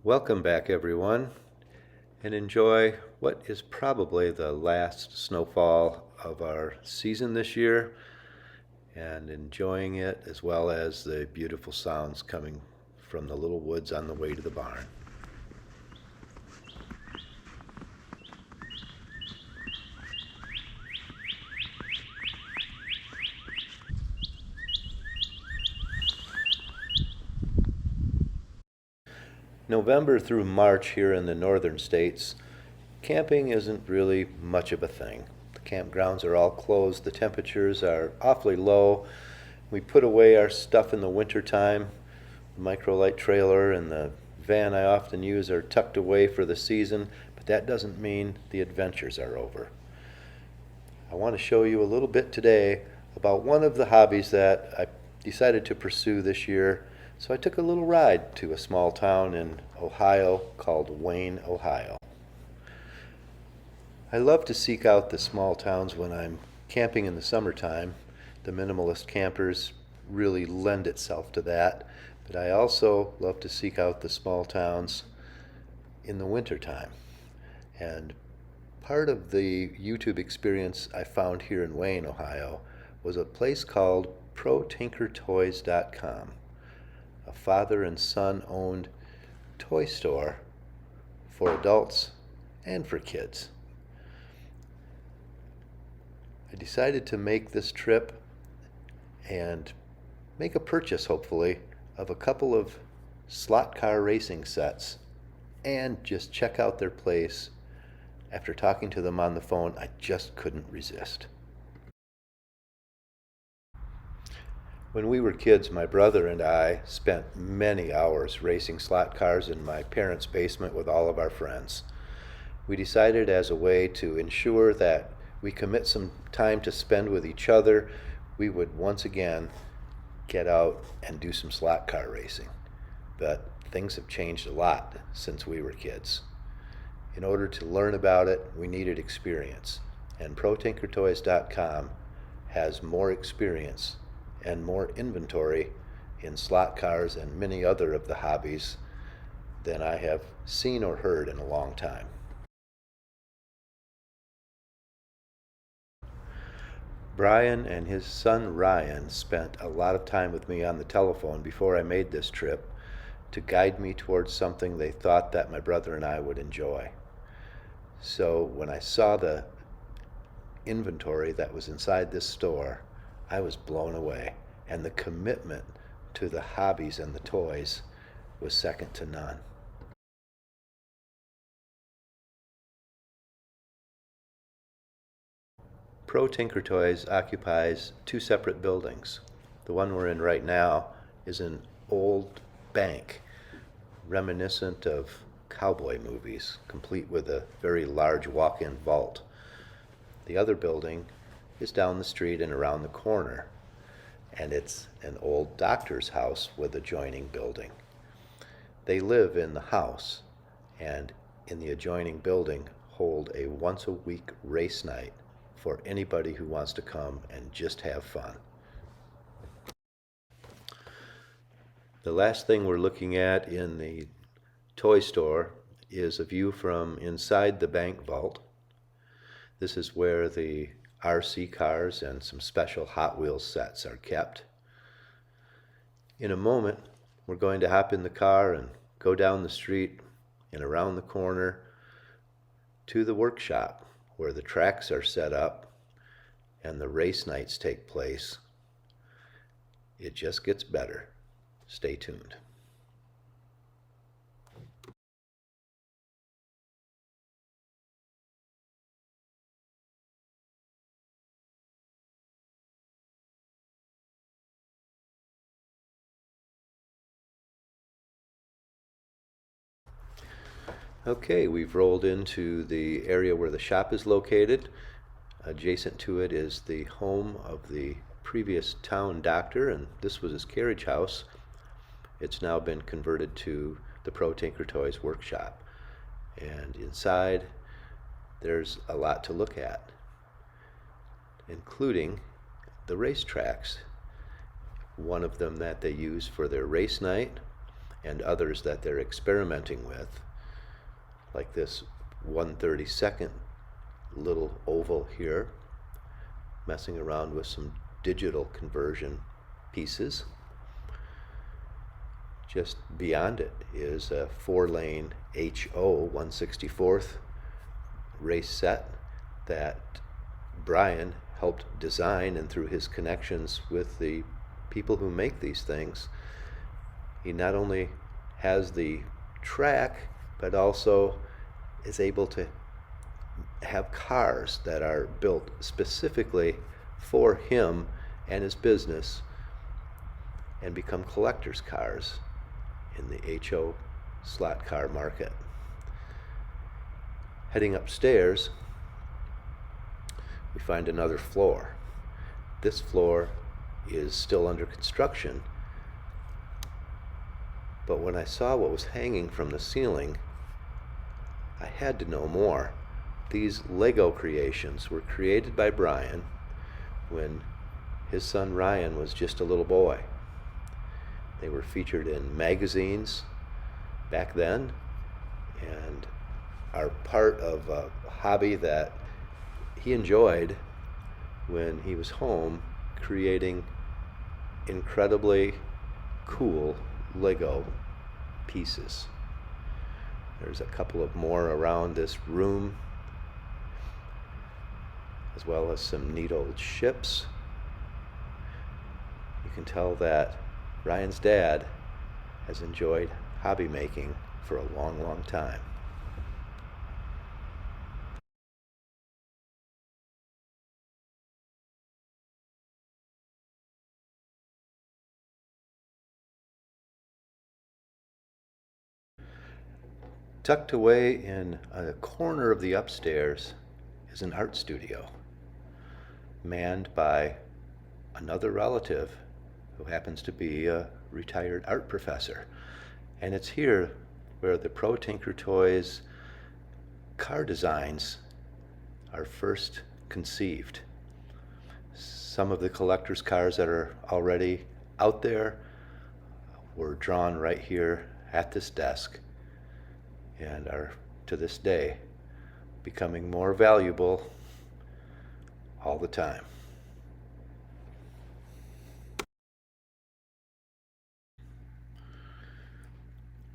Welcome back, everyone, and enjoy what is probably the last snowfall of our season this year, and enjoying it as well as the beautiful sounds coming from the little woods on the way to the barn. November through March here in the northern states, camping isn't really much of a thing. The campgrounds are all closed, the temperatures are awfully low. We put away our stuff in the wintertime. The microlight trailer and the van I often use are tucked away for the season, but that doesn't mean the adventures are over. I want to show you a little bit today about one of the hobbies that I decided to pursue this year. So I took a little ride to a small town in Ohio called Wayne, Ohio. I love to seek out the small towns when I'm camping in the summertime. The minimalist campers really lend itself to that, but I also love to seek out the small towns in the wintertime. And part of the YouTube experience I found here in Wayne, Ohio, was a place called ProtinkerToys.com, a father and son owned toy store for adults and for kids. I decided to make this trip and make a purchase, hopefully, of a couple of slot car racing sets and just check out their place. After talking to them on the phone, I just couldn't resist. When we were kids, my brother and I spent many hours racing slot cars in my parents' basement with all of our friends. We decided, as a way to ensure that we commit some time to spend with each other, we would once again get out and do some slot car racing. But things have changed a lot since we were kids. In order to learn about it, we needed experience, and ProtinkerToys.com has more experience and more inventory in slot cars and many other of the hobbies than I have seen or heard in a long time. Brian and his son Ryan spent a lot of time with me on the telephone before I made this trip to guide me towards something they thought that my brother and I would enjoy. So when I saw the inventory that was inside this store, I was blown away, and the commitment to the hobbies and the toys was second to none. Pro Tinker Toys occupies two separate buildings. The one we're in right now is an old bank, reminiscent of cowboy movies, complete with a very large walk-in vault. The other building is down the street and around the corner, and it's an old doctor's house with adjoining building. They live in the house, and in the adjoining building hold a once-a-week race night for anybody who wants to come and just have fun. The last thing we're looking at in the toy store is a view from inside the bank vault. This is where the RC cars and some special Hot Wheels sets are kept. In a moment, we're going to hop in the car and go down the street and around the corner to the workshop where the tracks are set up and the race nights take place. It just gets better. Stay tuned. Okay, we've rolled into the area where the shop is located. Adjacent to it is the home of the previous town doctor, and this was his carriage house. It's now been converted to the Pro Tinker Toys workshop. And inside, there's a lot to look at, including the racetracks. One of them that they use for their race night and others that they're experimenting with, like this 1/32 little oval here, messing around with some digital conversion pieces. Just beyond it is a 4-lane HO 1/64 race set that Brian helped design, and through his connections with the people who make these things, he not only has the track, but also is able to have cars that are built specifically for him and his business and become collector's cars in the HO slot car market. Heading upstairs, we find another floor. This floor is still under construction, but when I saw what was hanging from the ceiling, I had to know more. These Lego creations were created by Brian when his son Ryan was just a little boy. They were featured in magazines back then and are part of a hobby that he enjoyed when he was home, creating incredibly cool Lego pieces. There's a couple of more around this room, as well as some neat old ships. You can tell that Ryan's dad has enjoyed hobby making for a long, long time. Tucked away in a corner of the upstairs is an art studio, manned by another relative who happens to be a retired art professor. And it's here where the Protinker Toys car designs are first conceived. Some of the collector's cars that are already out there were drawn right here at this desk and are to this day becoming more valuable all the time.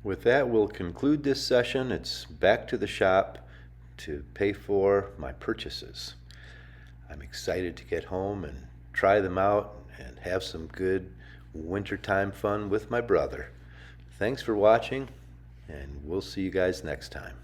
With that, we'll conclude this session. It's back to the shop to pay for my purchases. I'm excited to get home and try them out and have some good wintertime fun with my brother. Thanks for watching, and we'll see you guys next time.